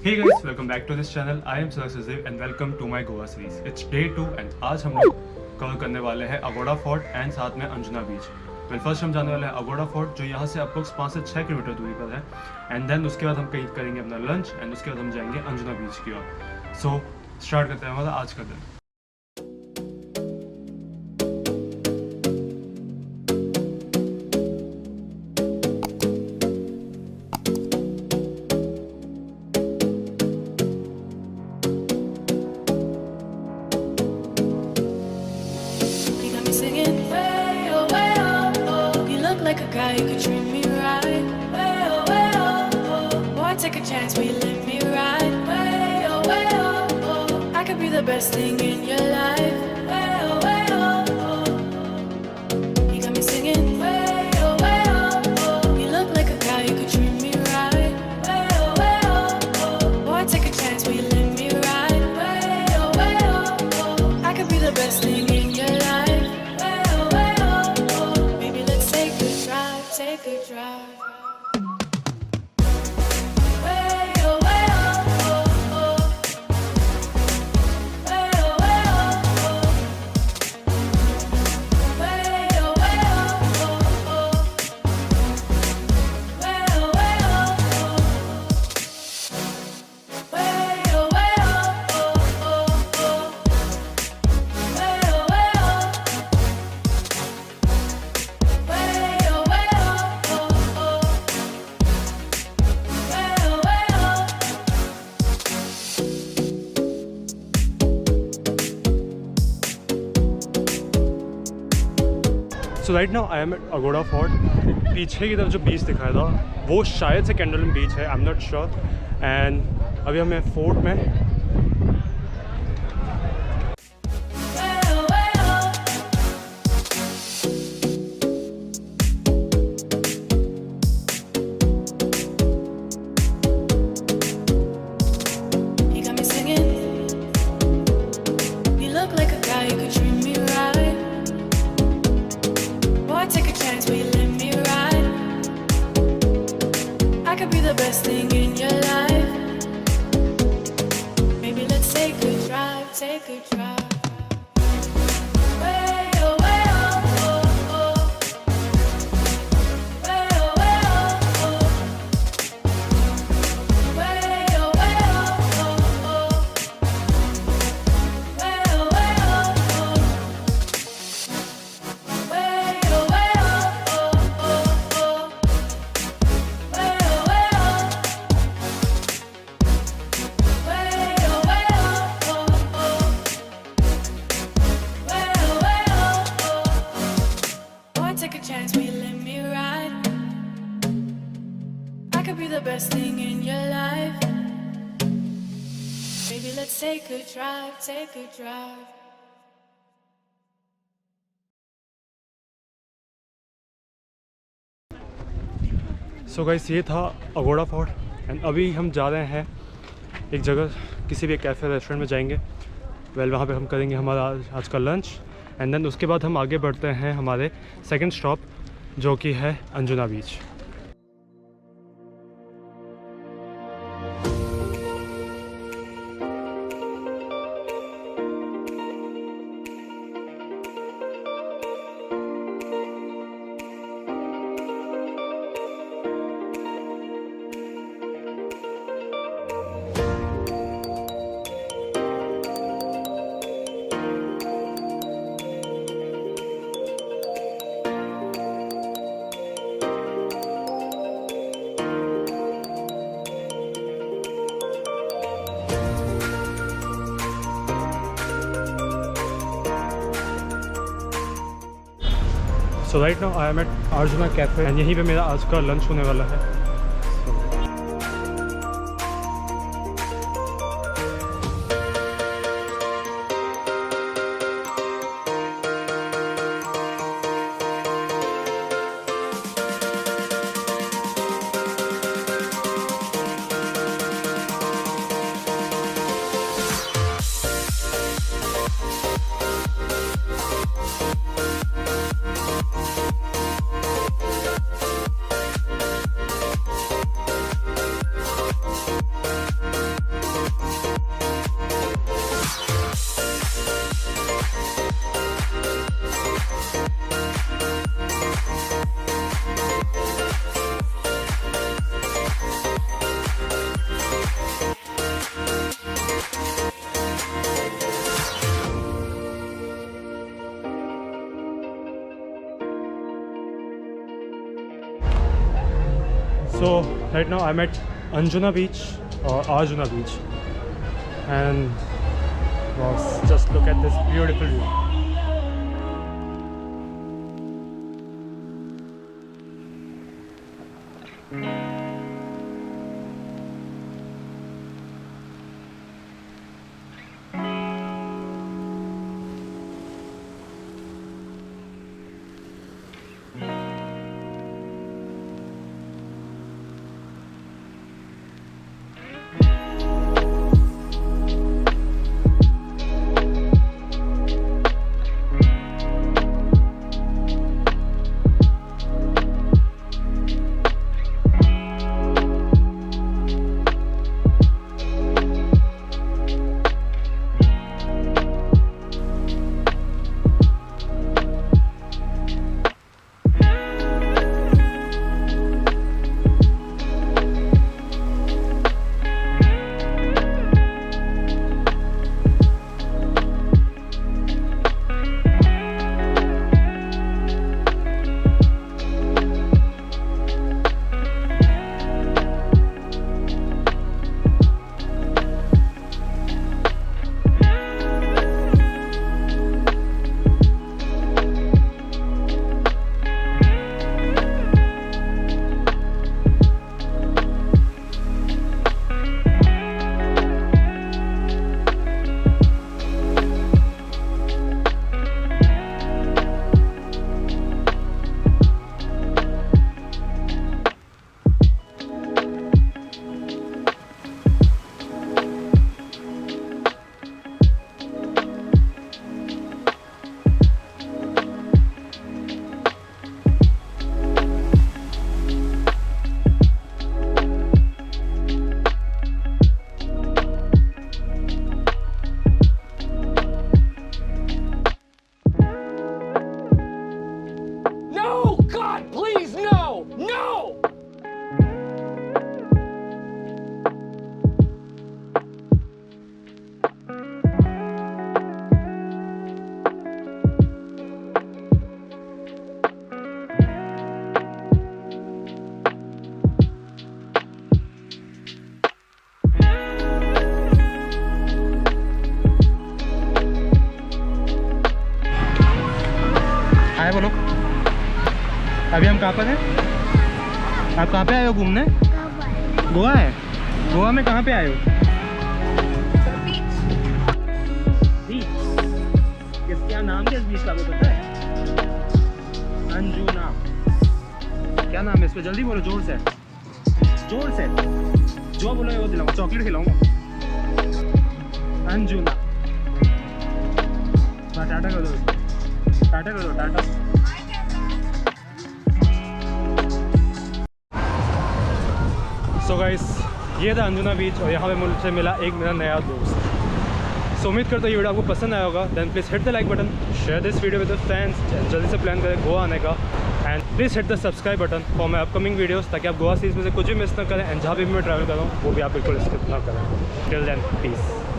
Hey guys, welcome back to this channel. I am Sir and welcome to my Goa series. It's day 2 and आज हम लोग cover करने वाले हैं Aguada fort and साथ में अंजुना बीच। फर्स्ट हम जाने वाले हैं अगोड़ा फोर्ट जो यहाँ से अप्रोक्स 5 से 6 किलोमीटर दूरी पर है एंड देन उसके बाद हम कहीं करेंगे अपना लंच एंड उसके बाद हम जाएंगे अंजुना बीच की ओर। सो स्टार्ट करते हैं हमारा आज का दिन। You could treat me right. Way oh, way oh, oh. Boy, take a chance, will you let me ride? Way oh, way oh, oh. I could be the best thing in your life. Way oh, way oh, oh. You got me singing. Way oh, way oh, oh. You look like a guy, you could treat me right. Way oh, way oh, oh. Boy, take a chance, will you let me ride? Way oh, way oh, oh. I could be the best thing in your life. Take a drive. Way oh, way oh, oh, oh. Way oh, way oh, oh. Way oh, way oh, oh, oh. Way oh, way oh, oh. Way oh, way oh, oh, oh. Way oh, way oh. So right now I am at Aguada fort. पीछे की तरफ जो बीच दिखाया था वो शायद से कैंडोलिन बीच है, I am not sure. And अभी हमें फोर्ट में best thing in your life. Maybe let's take a drive, take a drive. Way oh, way oh, oh, oh. Way oh, way oh, oh. Way oh, way oh, oh, oh. Way oh, way oh, oh. Way oh, way oh, oh, oh. Way oh, way the best thing in your life. Maybe let's take a drive, take a drive. So guys ये था Aguada fort and अभी हम जा रहे हैं एक जगह, किसी भी कैफ़े रेस्टोरेंट में जाएंगे। वहाँ पे हम करेंगे हमारा आज का लंच एंड देन उसके बाद हम आगे बढ़ते हैं हमारे सेकंड स्टॉप जो कि है Anjuna beach. So right now I am at Arjuna cafe and यहीं पे मेरा आज का लंच होने वाला है। So right now I'm at Anjuna beach or Arjuna beach, and wow, just look at this beautiful view. हाय बोलो। अभी हम कहाँ पर हैं? आप कहाँ पे आए हो घूमने? गोवा है। गोवा में कहाँ पे आए हो? बीच। क्या नाम है इस बीच का, पता है? अंजुना। क्या नाम है इस पे? जल्दी बोलो, जोर से जोर से। जो बोलो वो दिलाऊंगा, चॉकलेट खिलाऊंगा। अंजुना। टाटा कर दो, टाटा कर दो, टाटा। सो गाइस, ये था अंजुना बीच और यहाँ पे मुझसे मिला एक मेरा नया दोस्त। सो उम्मीद करता हूँ ये वीडियो आपको पसंद आया होगा। Then please hit the like button, share this video with the friends. जल्दी से प्लान करें गोवा आने का, and please hit the subscribe button for my upcoming videos, ताकि आप गोवा सीरीज में से कुछ भी मिस ना करें, एंड जहाँ भी मैं ट्रैवल कर रहा हूँ वो भी आप बिल्कुल स्किप ना करें। Till then piece.